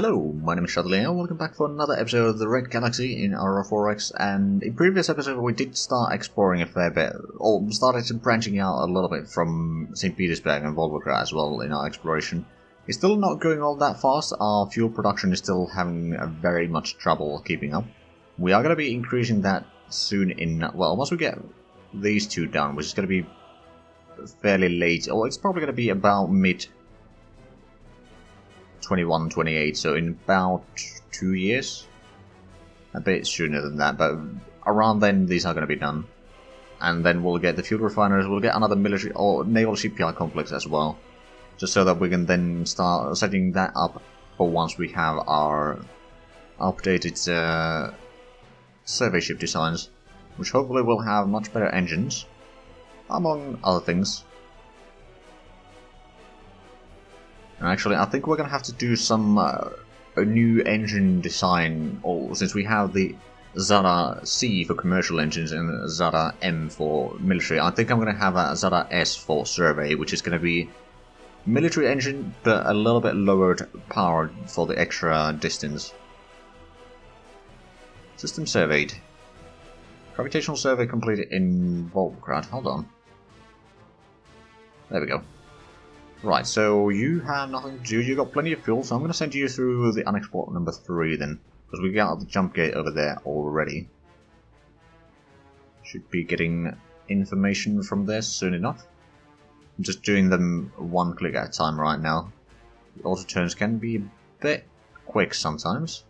Hello, my name is Shadley and welcome back for another episode of the Red Galaxy in Aurora, and in previous episode we did start exploring a fair bit, or started branching out a little bit from St. Petersburg and Volgograd as well in our exploration. It's still not going all that fast, our fuel production is still having very much trouble keeping up. We are going to be increasing that soon once we get these two done, which is going to be fairly late, or it's probably going to be about mid 21, 28, so in about 2 years. A bit sooner than that, but around then these are going to be done. And then we'll get the fuel refineries, we'll get another military or naval shipyard complex as well. Just so that we can then start setting that up for once we have our updated survey ship designs. Which hopefully will have much better engines, among other things. And actually, I think we're going to have to do some a new engine design, or since we have the Zara C for commercial engines and Zara M for military, I think I'm going to have a Zara S for survey, which is going to be military engine, but a little bit lowered power for the extra distance. System surveyed. Gravitational survey completed in Volgograd. Hold on. There we go. Right, so you have nothing to do, you got plenty of fuel, so I'm going to send you through the unexplored number 3 then, because we got the jump gate over there already. Should be getting information from there soon enough. I'm just doing them one click at a time right now. The auto turns can be a bit quick sometimes.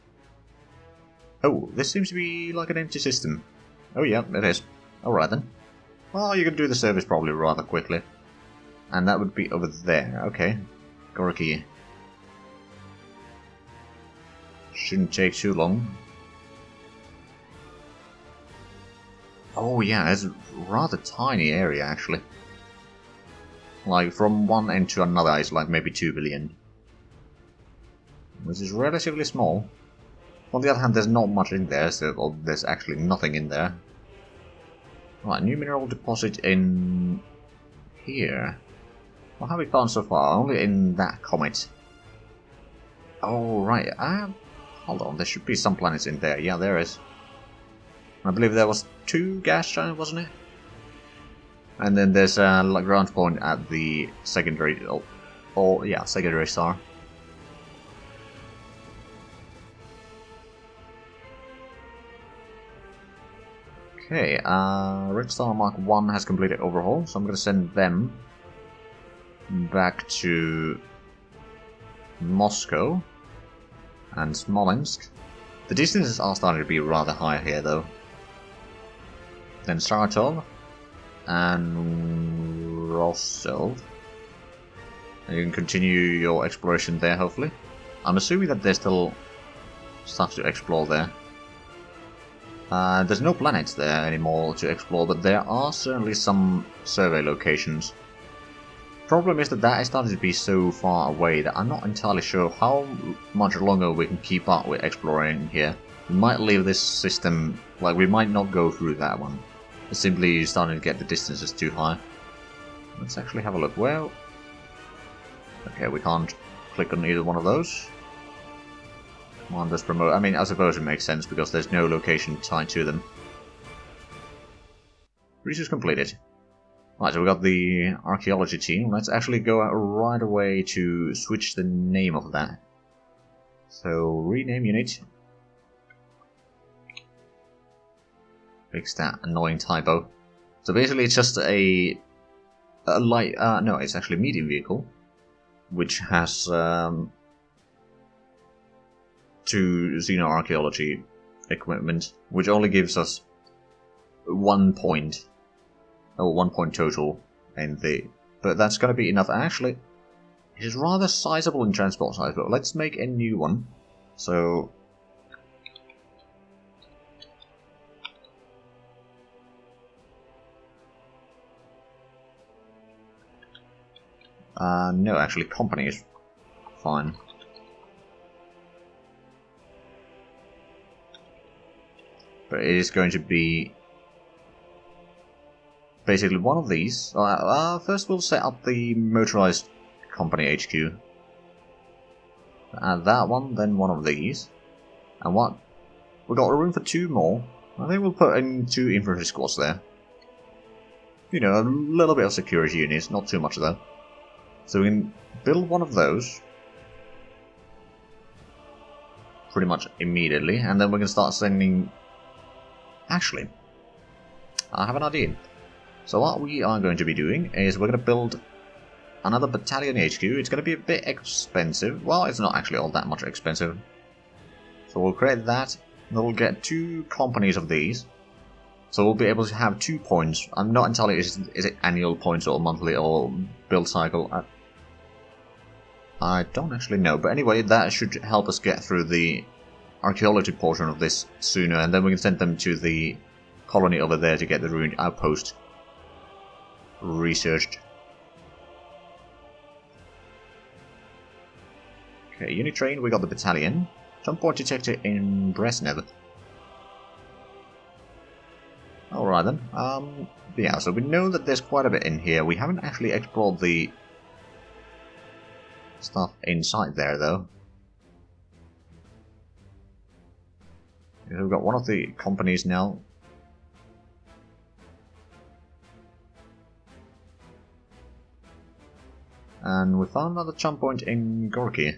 Oh, this seems to be like an empty system. Oh yeah, it is. Alright then. Well, you can do the service probably rather quickly. And that would be over there, okay. Gorky. Shouldn't take too long. Oh yeah, it's a rather tiny area actually. Like from one end to another is like maybe 2 billion. Which is relatively small. On the other hand, there's not much in there, so there's actually nothing in there. Right, new mineral deposit in here. What have we found so far? Only in that comet. Oh, right. Hold on, there should be some planets in there. Yeah, there is. I believe there was 2 gas giants, wasn't it? And then there's a ground point at the secondary... yeah, secondary star. Okay, Red Star Mark 1 has completed overhaul, so I'm going to send them back to Moscow and Smolensk. The distances are starting to be rather high here though. Then Saratov and Rostov. And you can continue your exploration there hopefully. I'm assuming that there's still stuff to explore there. There's no planets there anymore to explore, but there are certainly some survey locations. Problem is that is starting to be so far away that I'm not entirely sure how much longer we can keep up with exploring here. We might leave this system, like we might not go through that one. It's simply starting to get the distances too high. Let's actually have a look. Well, okay, we can't click on either one of those. Come on, let's promote. I mean, I suppose it makes sense because there's no location tied to them. Research completed. Right, so we got the archaeology team. Let's actually go right away to switch the name of that. So, rename unit. Fix that annoying typo. So basically it's just a light, no, it's actually a medium vehicle, which has 2 xenoarchaeology equipment, which only gives us 1 point. Oh, 1 point total in the... But that's going to be enough. Actually, it is rather sizable in transport size, but let's make a new one. So... no, actually, company is fine. But it is going to be... basically one of these. First we'll set up the motorized company HQ. Add that one, then one of these. And what? We got room for 2 more. I think we'll put in 2 infantry squads there. You know, a little bit of security units, not too much though. So we can build one of those. Pretty much immediately, and then we can start sending... Actually, I have an idea. So what we are going to be doing is we're going to build another battalion HQ. It's going to be a bit expensive. Well, it's not actually all that much expensive. So we'll create that, and we'll get 2 companies of these. So we'll be able to have 2 points. I'm not entirely... Is it annual points or monthly or build cycle? I don't actually know, but anyway, that should help us get through the archaeology portion of this sooner, and then we can send them to the colony over there to get the ruined outpost researched. Okay, unit train, we got the battalion. Jump point detector in Brezhnev. Alright then, yeah, so we know that there's quite a bit in here. We haven't actually explored the stuff inside there, though. We've got one of the companies now. And we found another jump point in Gorky.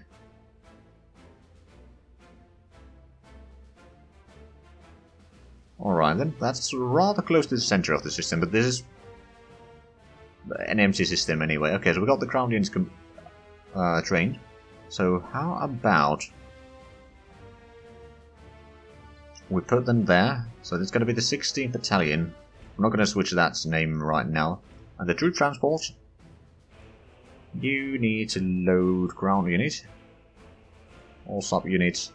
Alright then, that's rather close to the center of the system, but this is an empty system anyway. Okay, so we got the ground units trained. So how about we put them there? So it's going to be the 16th Battalion. I'm not going to switch that name right now. And the troop transport. You need to load ground unit. All sub units.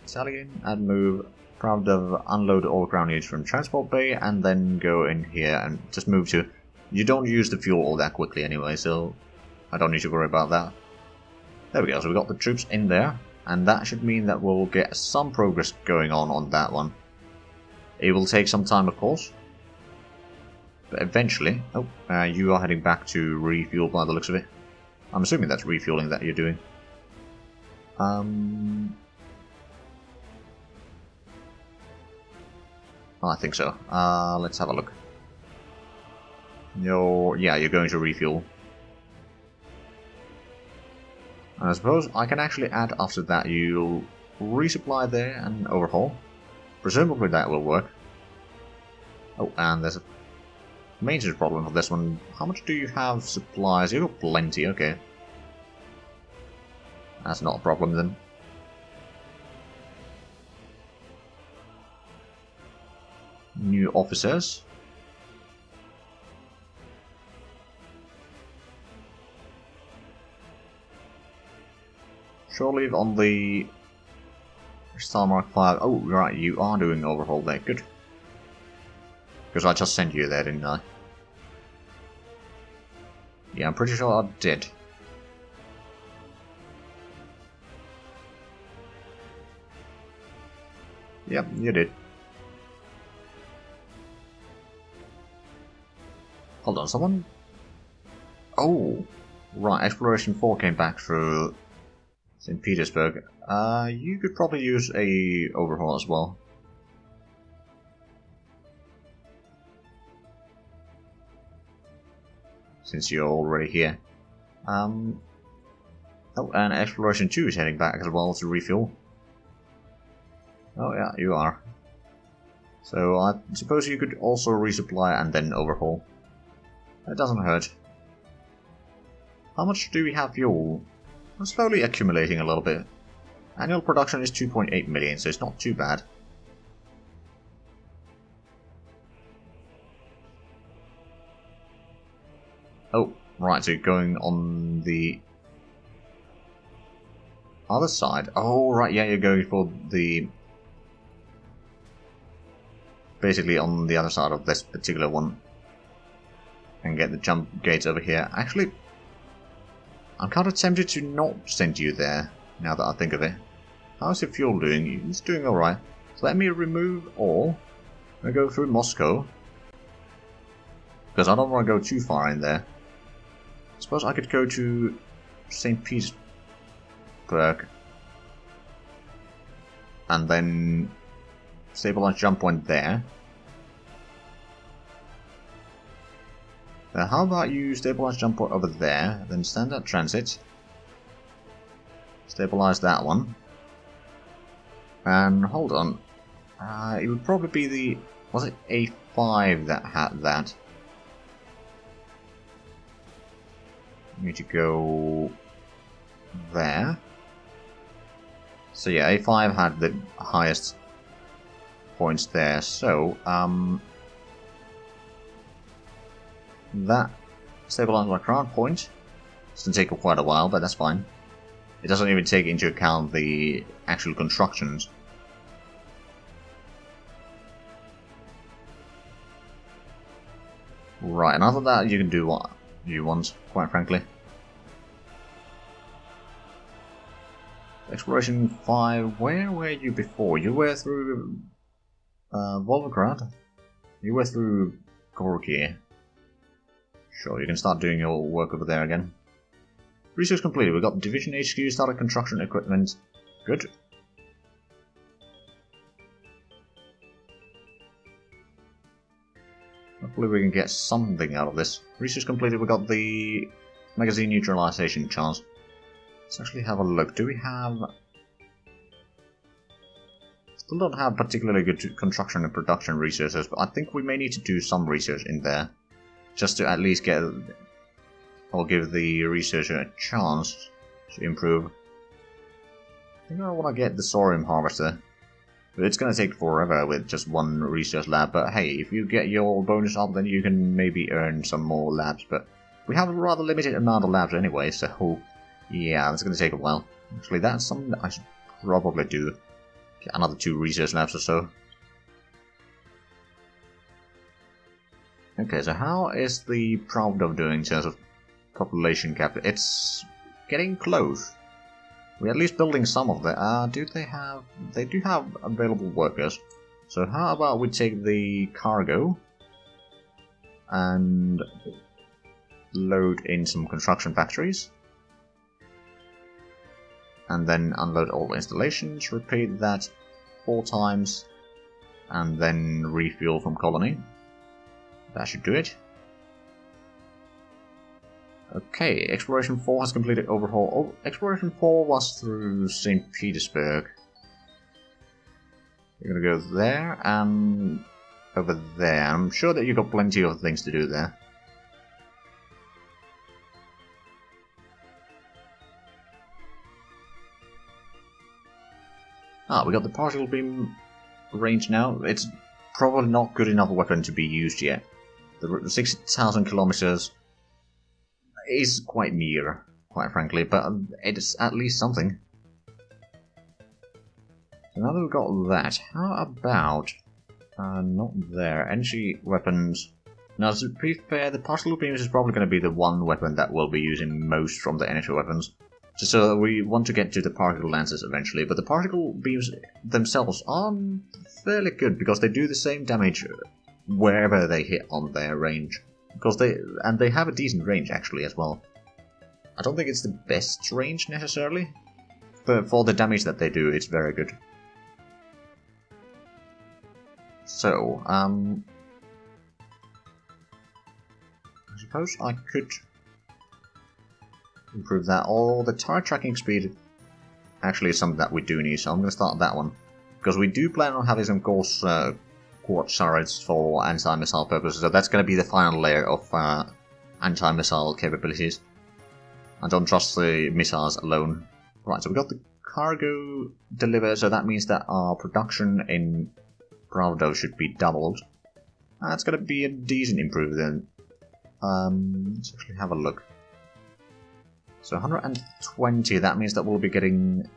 Battalion and move. Proud of unload all ground units from transport bay and then go in here and just move to. You don't use the fuel all that quickly anyway, so I don't need to worry about that. There we go, so we got the troops in there, and that should mean that we'll get some progress going on that one. It will take some time, of course, but eventually... Oh, you are heading back to refuel by the looks of it. I'm assuming that's refueling that you're doing. I think so. Let's have a look. You're going to refuel. And I suppose I can actually add after that you'll resupply there and overhaul. Presumably that will work. Oh, and there's a maintenance problem for this one. How much do you have supplies? You've got plenty, okay. That's not a problem then. New officers. Shore leave on the Star Mark 5. Oh, right, you are doing overhaul there. Good. Because I just sent you there, didn't I? Yeah, I'm pretty sure I did. Yep, you did. Hold on, someone... Oh! Right, Exploration 4 came back through St. Petersburg. You could probably use a overhaul as well. Since you're already here. Oh, and Exploration 2 is heading back as well to refuel. Oh yeah, you are. So I suppose you could also resupply and then overhaul. That doesn't hurt. How much do we have fuel? We're slowly accumulating a little bit. Annual production is 2.8 million, so it's not too bad. Oh, right, so you're going on the other side. Oh, right, yeah, you're going for the... Basically on the other side of this particular one. And get the jump gates over here. Actually, I'm kind of tempted to not send you there, now that I think of it. How's your fuel doing? It's doing alright. So let me remove all. I go through Moscow. Because I don't want to go too far in there. I suppose I could go to St. Petersburg. Petersburg. And then stabilize jump point there. How about you stabilize jump point over there, then standard transit. Stabilize that one. And hold on. It would probably be the... Was it A5 that had that? Need to go there. So yeah, A5 had the highest points there. So that stabilized my crown point. It's gonna take quite a while, but that's fine. It doesn't even take into account the actual constructions. Right, and after that you can do what you want, quite frankly. Exploration 5, where were you before? You were through Volgograd? You were through Gorky. Sure, you can start doing your work over there again. Research completed. We got Division HQ, started construction equipment. Good. Hopefully we can get something out of this. Research completed. We got the magazine neutralization chance. Let's actually have a look. Do we have... Still don't have particularly good construction and production researchers, but I think we may need to do some research in there. Just to at least get... or give the researcher a chance to improve. I think I want to get the Sorium Harvester. But it's going to take forever with just one research lab, but hey, if you get your bonus up, then you can maybe earn some more labs, but we have a rather limited amount of labs anyway, so yeah, it's going to take a while. Actually, that's something that I should probably do. Get another 2 research labs or so. Okay, so how is the Pravdov doing in terms of population cap? It's getting close. We're at least building some of them. Do they have... They do have available workers. So how about we take the cargo and load in some construction factories. And then unload all installations, repeat that 4 times, and then refuel from colony. That should do it. Okay, Exploration 4 has completed overhaul. Oh, Exploration 4 was through St. Petersburg. You're gonna go there and over there. I'm sure that you've got plenty of things to do there. Ah, we got the particle beam range now. It's probably not good enough weapon to be used yet. The 60,000 kilometers is quite near, quite frankly, but it's at least something. So now that we've got that, how about... not there. Energy weapons... Now, to be fair, the particle beams is probably going to be the one weapon that we'll be using most from the energy weapons. Just so that we want to get to the particle lances eventually, but the particle beams themselves are fairly good because they do the same damage wherever they hit on their range. Because they have a decent range actually as well. I don't think it's the best range necessarily, but for the damage that they do, it's very good. So, I suppose I could improve that. Or the turret tracking speed actually is something that we do need, so I'm going to start that one. Because we do plan on having some course quartz turrets for anti-missile purposes, so that's going to be the final layer of anti-missile capabilities. I don't trust the missiles alone. Right, so we got the cargo delivered, so that means that our production in Pravdo should be doubled. That's going to be a decent improvement then. Let's actually have a look. So 120, that means that we'll be getting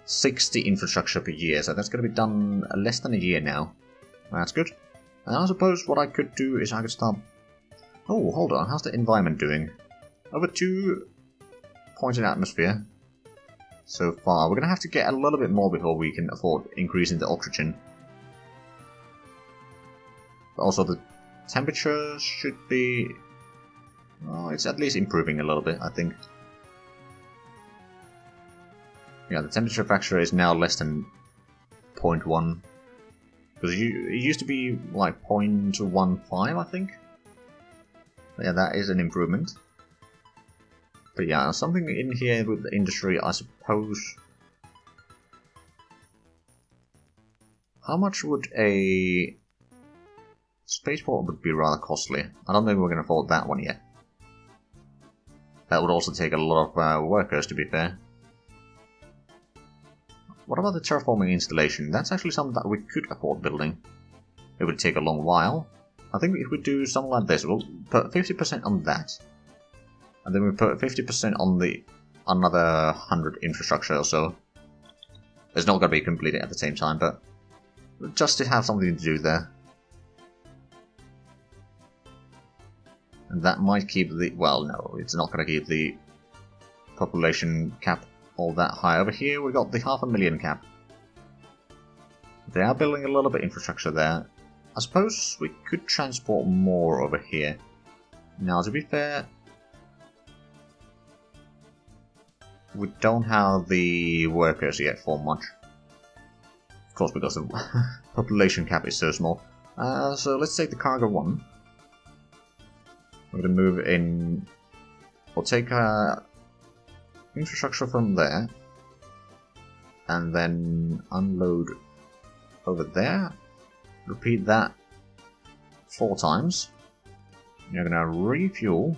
60 infrastructure per year, so that's going to be done less than a year now. That's good. And I suppose what I could do is I could start... Oh, hold on, how's the environment doing? Over 2 points in atmosphere so far. We're going to have to get a little bit more before we can afford increasing the oxygen. But also the temperature should be... Oh, it's at least improving a little bit, I think. Yeah, the temperature factor is now less than 0.1. Because it used to be like 0.15, I think. But yeah, that is an improvement. But yeah, something in here with the industry, I suppose. How much would a spaceport would be rather costly? I don't think we're going to afford that one yet. That would also take a lot of workers, to be fair. What about the terraforming installation? That's actually something that we could afford building. It would take a long while. I think if we do something like this, we'll put 50% on that. And then we put 50% on the another 100 infrastructure or so. It's not going to be completed at the same time, but just to have something to do there. And that might keep the... well, no, it's not going to keep the population cap all that high. Over here we got the 500,000 cap. They are building a little bit of infrastructure there. I suppose we could transport more over here. Now, to be fair, we don't have the workers yet for much. Of course, because the population cap is so small. So let's take the cargo one. We're going to move in... we'll take infrastructure from there. And then unload over there. Repeat that 4 times. You're going to refuel.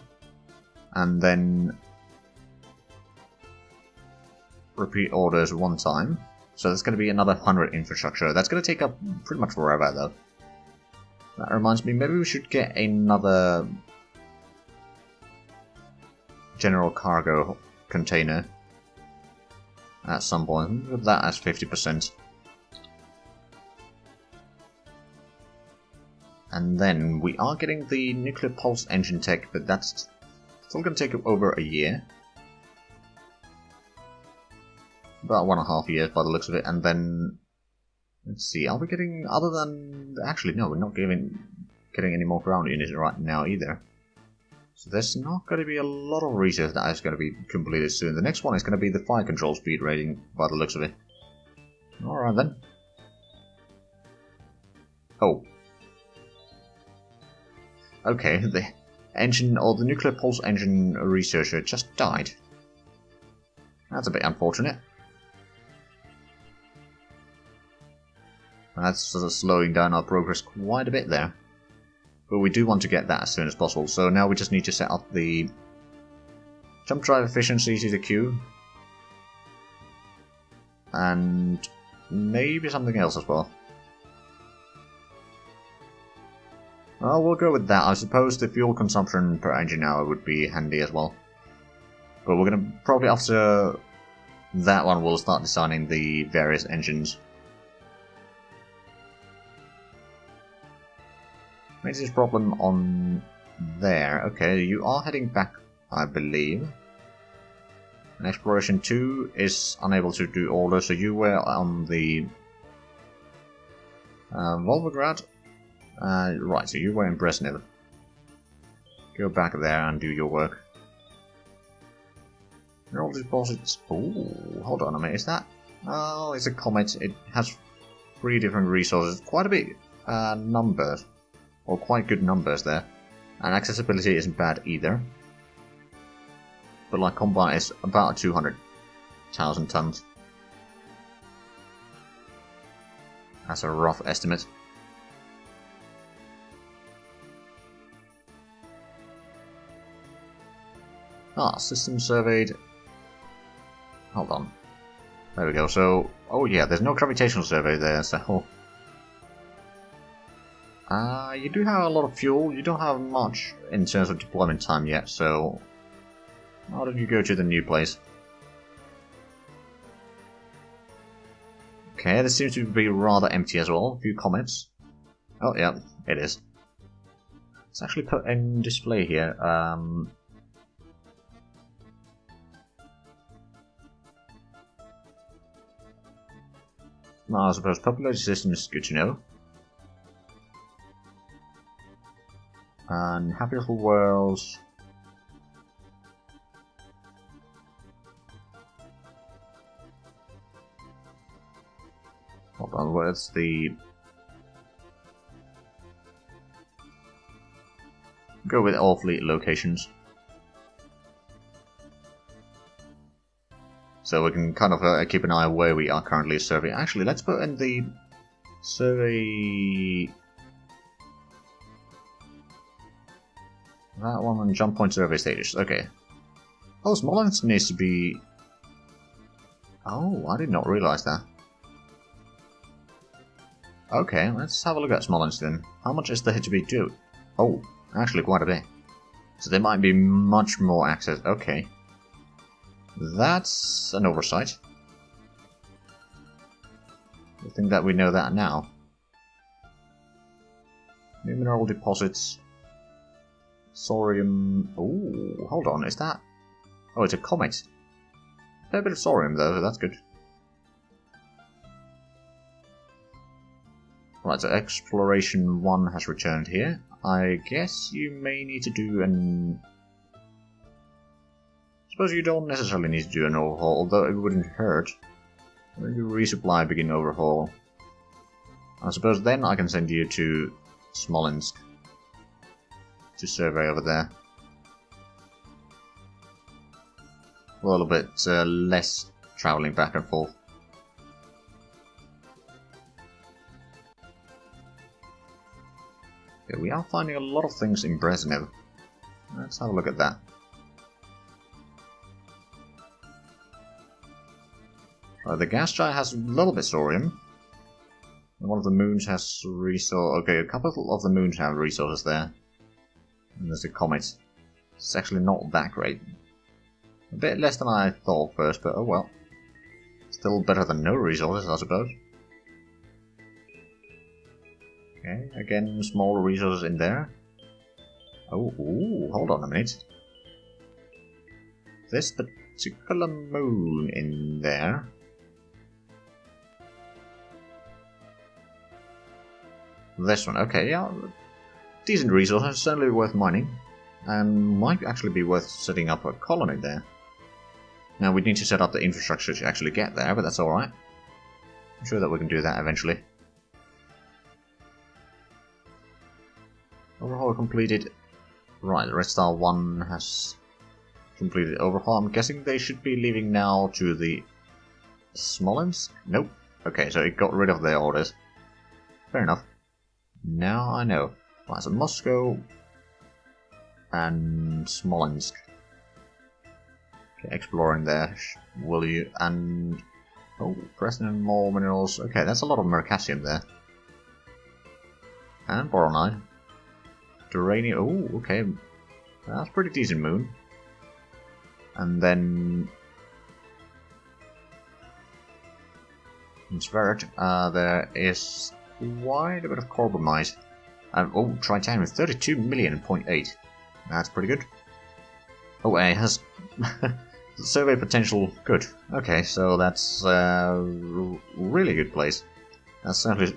And then repeat orders 1 time. So that's going to be another 100 infrastructure. That's going to take up pretty much forever though. That reminds me, maybe we should get another general cargo container at some point. With that as 50%. And then we are getting the nuclear pulse engine tech, but that's still going to take over a year. About 1.5 years by the looks of it, and then let's see, are we getting other than actually no, we're not getting any more ground units right now either. So there's not going to be a lot of research that is going to be completed soon. The next one is going to be the fire control speed rating by the looks of it. Alright then. Oh. Okay, the engine, or the nuclear pulse engine researcher just died. That's a bit unfortunate. That's sort of slowing down our progress quite a bit there. But we do want to get that as soon as possible, so now we just need to set up the jump drive efficiency to the queue. And maybe something else as well. Well, we'll go with that. I suppose the fuel consumption per engine hour would be handy as well. But we're going to probably, after that one, we'll start designing the various engines. Maintenance problem on there. Okay, you are heading back, I believe. And Exploration 2 is unable to do orders, so you were on the Volgograd. Right, so you were in Brezhnev. Go back there and do your work. Mineral deposits. Ooh, hold on a minute, is that? Oh, it's a comet. It has 3 different resources. Quite a bit numbers. Or quite good numbers there. And accessibility isn't bad either. But like combine is about 200,000 tons. That's a rough estimate. System surveyed. Hold on. There we go. So, oh yeah, there's no gravitational survey there, so... you do have a lot of fuel. You don't have much in terms of deployment time yet, so... why don't you go to the new place? Okay, this seems to be rather empty as well. A few comments. Oh, yeah, it is. Let's actually put in display here. Well, I suppose population system is good to know. And Happy Little Worlds. Hold on, where's the... Go with all fleet locations. So we can kind of keep an eye on where we are currently surveying. Actually, let's put in the survey... That one on jump point survey status. Okay. Oh, Smolensk needs to be... Oh, I did not realize that. Okay, let's have a look at Smolensk then. How much is the HB due? Oh, actually quite a bit. So there might be much more access. Okay. That's an oversight. I think that we know that now. New mineral deposits. Thorium. Oh, hold on, is that... Oh, it's a comet. A fair bit of thorium though, so that's good. Right, so Exploration 1 has returned here. I guess you may need to do an... Suppose you don't necessarily need to do an overhaul, although it wouldn't hurt. Maybe resupply, begin overhaul. I suppose then I can send you to Smolensk to survey over there. A little bit less travelling back and forth. Okay, we are finding a lot of things in Brezhnev. Let's have a look at that. The gas giant has a little bit of thorium. One of the moons has resource. Okay, a couple of the moons have resources there. And there's the comet. It's actually not that great. A bit less than I thought first, but oh well. Still better than no resources, I suppose. Okay, again, smaller resources in there. Oh, ooh, hold on a minute. This particular moon in there. This one, okay, yeah. Decent resources, certainly worth mining. And might actually be worth setting up a colony there. Now we need to set up the infrastructure to actually get there, but that's alright. I'm sure that we can do that eventually. Overhaul completed. Right, the Red Star 1 has completed overhaul. I'm guessing they should be leaving now to the Smolensk? Nope. Okay, so it got rid of their orders. Fair enough. Now I know. Right, so Moscow and Smolensk. Okay, exploring there, will you? And oh, Preston more minerals. Okay, that's a lot of mercasium there. And boronite. Duranium. Oh, okay, that's pretty decent moon. And then in Svert, there is quite a bit of carbamide. Oh, titanium, 32 million, 0.8. That's pretty good. Oh, and it has survey potential good. Okay, so that's a really good place. That's certainly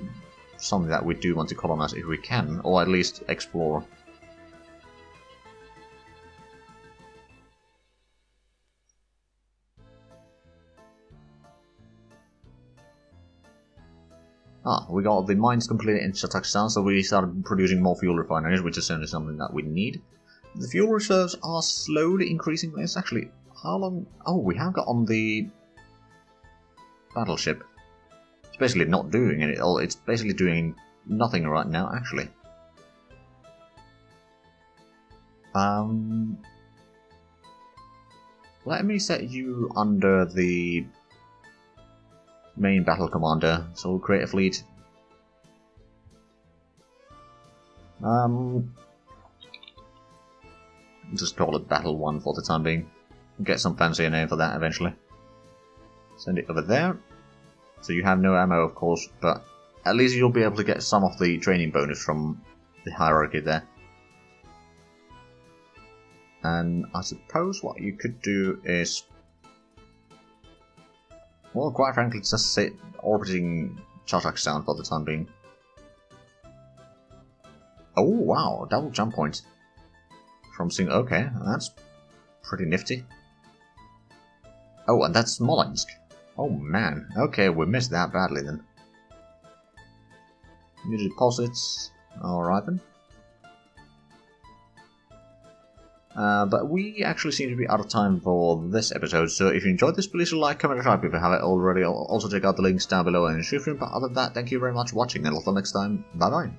something that we do want to colonize if we can, or at least explore. Ah, we got the mines completed in Kazakhstan, so we started producing more fuel refineries, which is certainly something that we need. The fuel reserves are slowly increasing. It's actually, how long? Oh, we have got on the battleship. It's basically not doing it. It's basically doing nothing right now, actually. Let me set you under the main battle commander, so we'll create a fleet. Just call it Battle 1 for the time being. Get some fancier name for that eventually. Send it over there. So you have no ammo, of course, but at least you'll be able to get some of the training bonus from the hierarchy there. And I suppose what you could do is, well, quite frankly, just sit orbiting Kazakhstan for the time being. Oh wow, double jump point. From single, okay, that's pretty nifty. Oh, and that's Smolensk. Oh man, okay, we missed that badly then. New deposits. Alright then. But we actually seem to be out of time for this episode, so if you enjoyed this, please like, comment, and subscribe if you haven't already. Also check out the links down below in the description, but other than that, thank you very much for watching, and until next time, bye bye.